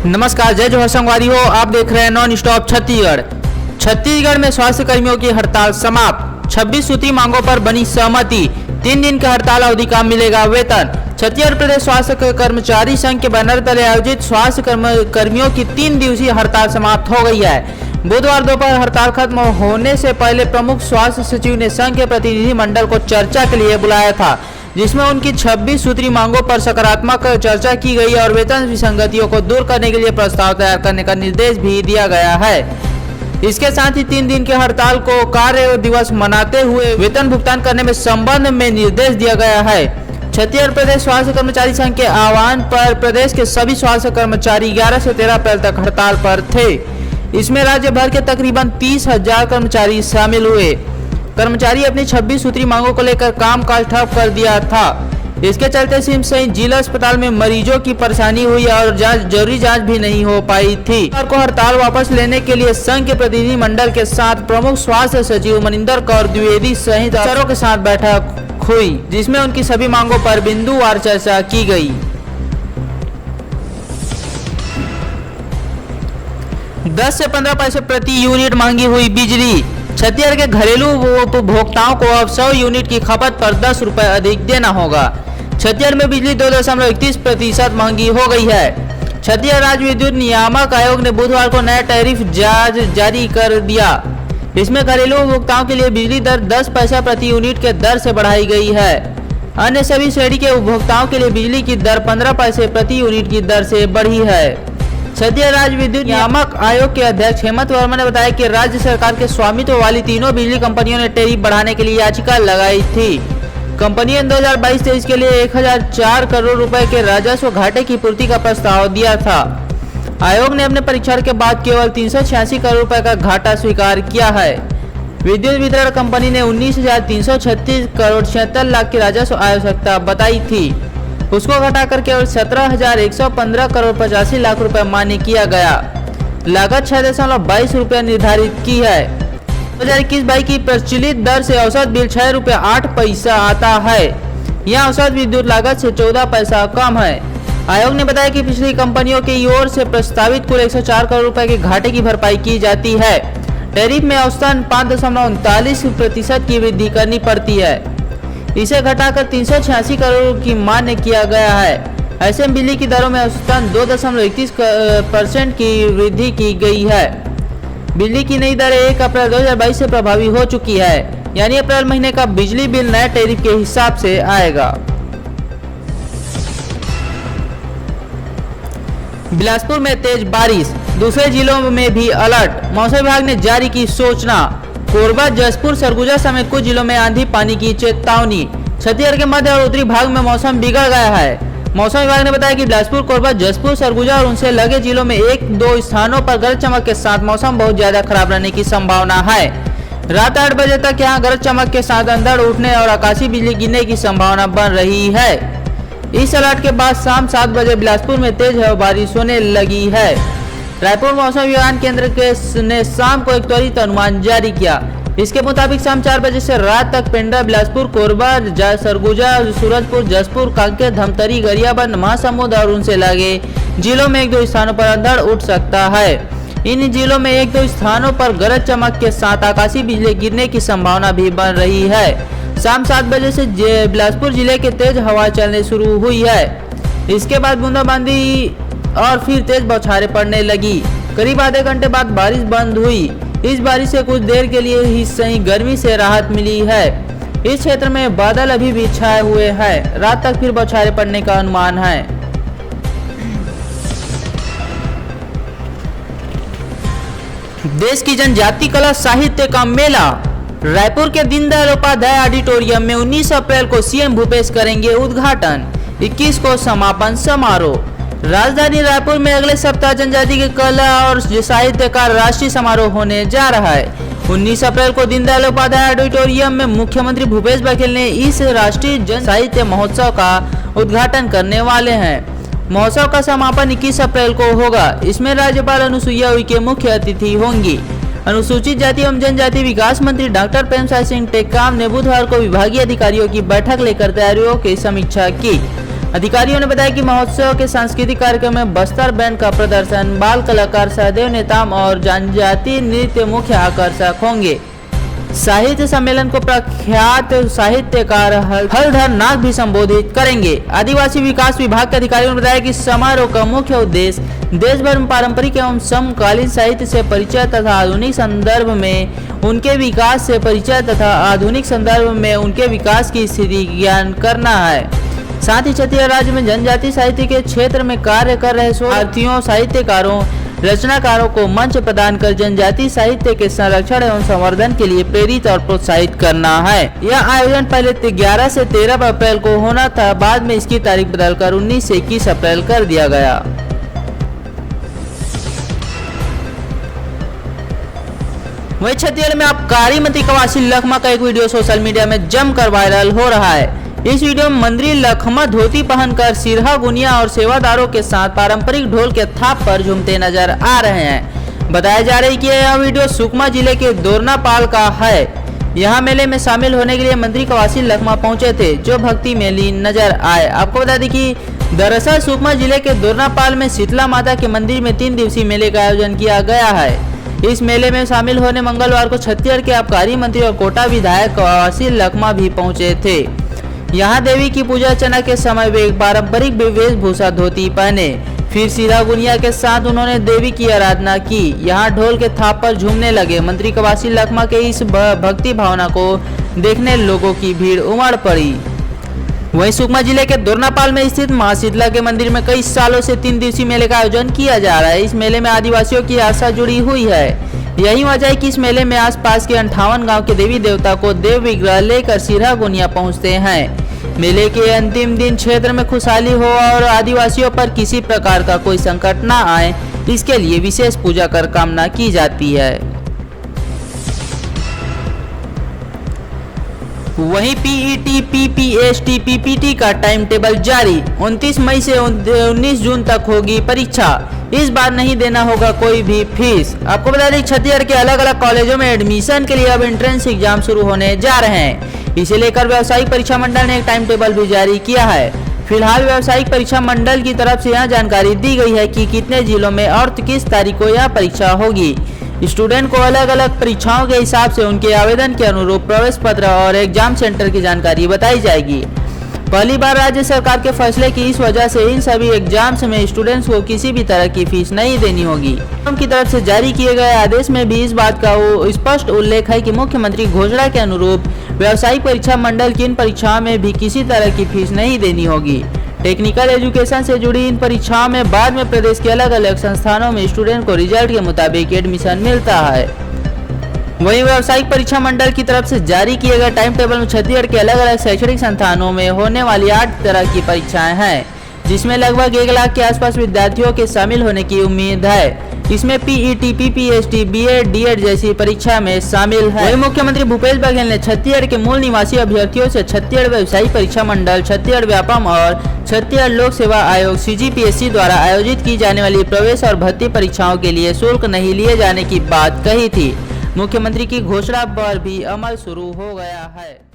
नमस्कार, जय जोहर संगवारी हो। आप देख रहे हैं नॉन स्टॉप छत्तीसगढ़। छत्तीसगढ़ में स्वास्थ्य कर्मियों की हड़ताल समाप्त। 26 सूत्री मांगों पर बनी सहमति। 3 दिन का हड़ताल अवधि का मिलेगा वेतन। छत्तीसगढ़ प्रदेश स्वास्थ्य कर्मचारी संघ के बैनर तले आयोजित स्वास्थ्य कर्मियों की 3 दिवसीय हड़ताल समाप्त हो गई है। बुधवार दोपहर हड़ताल खत्म होने से पहले प्रमुख स्वास्थ्य सचिव ने संघ के प्रतिनिधि मंडल को चर्चा के लिए बुलाया था, जिसमें उनकी 26 सूत्री मांगों पर सकारात्मक चर्चा की गई और वेतन विसंगतियों को दूर करने के लिए प्रस्ताव तैयार करने का निर्देश भी दिया गया है। इसके साथ ही 3 दिन के हड़ताल को कार्य दिवस मनाते हुए वेतन भुगतान करने में संबंध में निर्देश दिया गया है। छत्तीसगढ़ प्रदेश स्वास्थ्य कर्मचारी संघ के आह्वान पर प्रदेश के सभी स्वास्थ्य कर्मचारी 11 से 13 अप्रैल तक हड़ताल पर थे। इसमें राज्य भर के तकरीबन 30,000 कर्मचारी शामिल हुए। कर्मचारी अपनी 26 सूत्री मांगों को लेकर कामकाज ठप कर दिया था। इसके चलते सिम सहित जिला अस्पताल में मरीजों की परेशानी हुई और जरूरी जांच भी नहीं हो पाई थी। को हड़ताल वापस लेने के लिए संघ के प्रतिनिधि मंडल के साथ प्रमुख स्वास्थ्य सचिव मनिंदर कौर द्विवेदी सहित अफसरों के साथ बैठक हुई, जिसमें उनकी सभी मांगों पर बिंदुवार चर्चा की गई। 10 से 15 पैसे प्रति यूनिट मांगी हुई बिजली। छत्तीसगढ़ के घरेलू उपभोक्ताओं को अब 100 यूनिट की खपत पर 10 रुपए अधिक देना होगा। छत्तीसगढ़ में बिजली 2.31% महंगी हो गई है। छत्तीसगढ़ राज्य विद्युत नियामक आयोग ने बुधवार को नया टैरिफ जारी कर दिया। इसमें घरेलू उपभोक्ताओं के लिए बिजली दर 10 पैसा प्रति यूनिट के दर से बढ़ाई गई है। अन्य सभी श्रेणी के उपभोक्ताओं के लिए बिजली की दर 15 पैसे प्रति यूनिट की दर से बढ़ी है। छत्तीसगढ़ राज्य विद्युत नियामक आयोग के अध्यक्ष हेमंत वर्मा ने बताया कि राज्य सरकार के स्वामित्व वाली तीनों बिजली कंपनियों ने टैरिफ बढ़ाने के लिए याचिका लगाई थी। कंपनियों ने 2022-23 के लिए 1004 करोड़ रुपए के राजस्व घाटे की पूर्ति का प्रस्ताव दिया था। आयोग ने अपने परीक्षण के बाद केवल 386 करोड़ रुपए का घाटा स्वीकार किया है। विद्युत वितरण कंपनी ने 19,336 करोड़ 76 लाख की राजस्व आवश्यकता बताई थी। उसको घटाकर केवल 17,115 करोड़ 85 लाख रुपए मान्य किया गया। लागत 6.22 रुपया निर्धारित की है। 2021-22 की प्रचलित दर से औसत बिल 6 रुपये 8 पैसा आता है। यह औसत विद्युत लागत से 14 पैसा कम है। आयोग ने बताया कि पिछली कंपनियों की ओर से प्रस्तावित कुल 104 करोड़ रुपए के घाटे की भरपाई की जाती है। टैरिफ में औसतन 5.39% की वृद्धि करनी पड़ती है। इसे घटाकर 386 करोड़ की मान्य किया गया है। ऐसे में बिजली की दरों में औसतन 2.31% की वृद्धि की गई है। बिजली की नई दर 1 अप्रैल 2022 से प्रभावी हो चुकी है, यानी अप्रैल महीने का बिजली बिल नए टैरिफ के हिसाब से आएगा। बिलासपुर में तेज बारिश, दूसरे जिलों में भी अलर्ट। मौसम विभाग ने जारी की सूचना। कोरबा, जशपुर, सरगुजा समेत कुछ जिलों में आंधी पानी की चेतावनी। छत्तीसगढ़ के मध्य और उत्तरी भाग में मौसम बिगड़ गया है। मौसम विभाग ने बताया कि बिलासपुर, कोरबा, जशपुर, सरगुजा और उनसे लगे जिलों में 1-2 स्थानों पर गरज चमक के साथ मौसम बहुत ज्यादा खराब रहने की संभावना है। रात 8 बजे तक यहाँ गरज चमक के साथ अंधड़ उठने और आकाशीय बिजली गिरने की संभावना बन रही है। इस अलर्ट के बाद शाम 7 बजे बिलासपुर में तेज बारिश होने लगी है। रायपुर मौसम विज्ञान केंद्र ने शाम को एक त्वरित अनुमान जारी किया। इसके मुताबिक शाम 4 बजे से रात तक पेंड्रा, बिलासपुर, कोरबा, सरगुजा, सूरजपुर, जशपुर, कांकेर, धमतरी, गरियाबंद, महासमुंद और उनसे लगे जिलों में 1-2 स्थानों पर अंधड़ उठ सकता है। इन जिलों में 1-2 स्थानों पर गरज चमक के साथ आकाशीय बिजली गिरने की संभावना भी बन रही है। शाम 7 बजे से बिलासपुर जिले के तेज हवा चलने शुरू हुई है। इसके बाद बूंदाबांदी और फिर तेज बौछारें पड़ने लगी। करीब आधे घंटे बाद बारिश बंद हुई। इस बारिश से कुछ देर के लिए ही सही गर्मी से राहत मिली है। इस क्षेत्र में बादल अभी भी छाए हुए हैं। रात तक फिर बौछारें पड़ने का अनुमान है। देश की जनजाति कला साहित्य का मेला। रायपुर के दीनदयाल उपाध्याय ऑडिटोरियम में 19 अप्रैल को सीएम भूपेश करेंगे उद्घाटन। 21 को समापन समारोह। राजधानी रायपुर में अगले सप्ताह जनजाति के कला और साहित्य का राष्ट्रीय समारोह होने जा रहा है। 19 अप्रैल को दीनदयाल उपाध्याय ऑडिटोरियम में मुख्यमंत्री भूपेश बघेल ने इस राष्ट्रीय जन साहित्य महोत्सव का उद्घाटन करने वाले हैं। महोत्सव का समापन 21 अप्रैल को होगा। इसमें राज्यपाल अनुसुईया उइके मुख्य अतिथि होंगी। अनुसूचित जाति एवं जनजाति विकास मंत्री डॉक्टर प्रेमसाय सिंह टेकाम ने बुधवार को विभागीय अधिकारियों की बैठक लेकर तैयारियों की समीक्षा की। अधिकारियों ने बताया कि महोत्सव के सांस्कृतिक कार्यक्रम में बस्तर बैंड का प्रदर्शन, बाल कलाकार सहदेव नेताम और जनजातीय नृत्य मुख्य आकर्षक होंगे। साहित्य सम्मेलन को प्रख्यात साहित्यकार हलधर नाग भी संबोधित करेंगे। आदिवासी विकास विभाग के अधिकारियों ने बताया कि समारोह का मुख्य उद्देश्य देश भर में पारंपरिक एवं समकालीन साहित्य से परिचय तथा आधुनिक संदर्भ में उनके विकास से परिचय तथा आधुनिक संदर्भ में उनके विकास की स्थिति ज्ञान करना है। साथ ही छत्तीसगढ़ राज्य में जनजातीय साहित्य के क्षेत्र में कार्य कर रहे शोधार्थियों, साहित्यकारों, रचनाकारों को मंच प्रदान कर जनजातीय साहित्य के संरक्षण एवं संवर्धन के लिए प्रेरित और प्रोत्साहित करना है। यह आयोजन पहले 11 से 13 अप्रैल को होना था, बाद में इसकी तारीख बदलकर 19 से 21 अप्रैल कर दिया गया। वहीं छत्तीसगढ़ में आबकारी मंत्री कवासी लखमा का एक वीडियो सोशल मीडिया में जमकर वायरल हो रहा है। इस वीडियो में मंत्री लखमा धोती पहनकर सिरहा गुनिया और सेवादारों के साथ पारंपरिक ढोल के थाप पर झूमते नजर आ रहे हैं। बताया जा रहा है कि यह वीडियो सुकमा जिले के दोरनापाल का है। यहां मेले में शामिल होने के लिए मंत्री कवासी लखमा पहुंचे थे, जो भक्ति में लीन नजर आए। आपको बता दें कि दरअसल सुकमा जिले के दोरनापाल में शीतला माता के मंदिर में 3 दिवसीय मेले का आयोजन किया गया है। इस मेले में शामिल होने मंगलवार को छत्तीसगढ़ के आबकारी मंत्री और कोटा विधायक कवासी लखमा भी पहुंचे थे। यहाँ देवी की पूजा अर्चना के समय वे पारंपरिक वेशभूषा धोती पहने, फिर सीधा गुनिया के साथ उन्होंने देवी की आराधना की। यहाँ ढोल के थाप पर झूमने लगे। मंत्री कवासी लखमा के इस भक्ति भावना को देखने लोगों की भीड़ उमड़ पड़ी। वहीं सुकमा जिले के दोरनापाल में स्थित मां शीतला के मंदिर में कई सालों से 3 दिवसीय मेले का आयोजन किया जा रहा है। इस मेले में आदिवासियों की आस्था जुड़ी हुई है। यही वजह है कि इस मेले में आसपास के 58 गांव के देवी देवता को देव विग्रह लेकर सिरहा गुनिया पहुंचते हैं। मेले के अंतिम दिन क्षेत्र में खुशहाली हो और आदिवासियों पर किसी प्रकार का कोई संकट न आए, इसके लिए विशेष पूजा कर कामना की जाती है। वहीं पीईटी, पीपीएसटी, पीपीटी का टाइम टेबल जारी। 29 मई से 19 जून तक होगी परीक्षा। इस बार नहीं देना होगा कोई भी फीस। आपको बता दें छत्तीसगढ़ के अलग अलग कॉलेजों में एडमिशन के लिए अब एंट्रेंस एग्जाम शुरू होने जा रहे हैं। इसे लेकर व्यावसायिक परीक्षा मंडल ने एक टाइम टेबल भी जारी किया है। फिलहाल व्यावसायिक परीक्षा मंडल की तरफ से यह जानकारी दी गई है कि कितने जिलों में और किस तारीख को यह परीक्षा होगी। स्टूडेंट को अलग अलग परीक्षाओं के हिसाब से उनके आवेदन के अनुरूप प्रवेश पत्र और एग्जाम सेंटर की जानकारी बताई जाएगी। पहली बार राज्य सरकार के फैसले की इस वजह से इन सभी एग्जाम्स में स्टूडेंट्स को किसी भी तरह की फीस नहीं देनी होगी। की तरफ से जारी किए गए आदेश में भी इस बात का स्पष्ट उल्लेख है कि मुख्यमंत्री घोषणा के अनुरूप व्यावसायिक परीक्षा मंडल की इन परीक्षाओं में भी किसी तरह की फीस नहीं देनी होगी। टेक्निकल एजुकेशन से जुड़ी इन परीक्षाओं में बाद में प्रदेश के अलग अलग संस्थानों में स्टूडेंट को रिजल्ट के मुताबिक एडमिशन मिलता है। वहीं व्यावसायिक परीक्षा मंडल की तरफ से जारी किए गए टाइम टेबल में छत्तीसगढ़ के अलग अलग शैक्षणिक संस्थानों में होने वाली 8 तरह की परीक्षाएं हैं, जिसमें लगभग 1 लाख के आसपास विद्यार्थियों के शामिल होने की उम्मीद है। इसमें पीईटी, पीपीएसटी, बीएड, डीएड जैसी परीक्षा में शामिल है। वहीं मुख्यमंत्री भूपेश बघेल ने छत्तीसगढ़ के मूल निवासी अभ्यर्थियों से छत्तीसगढ़ व्यावसायिक परीक्षा मंडल, छत्तीसगढ़ व्यापम और छत्तीसगढ़ लोक सेवा आयोग सीजीपीएससी द्वारा आयोजित की जाने वाली प्रवेश और भर्ती परीक्षाओं के लिए शुल्क नहीं लिए जाने की बात कही थी। मुख्यमंत्री की घोषणा पर भी अमल शुरू हो गया है।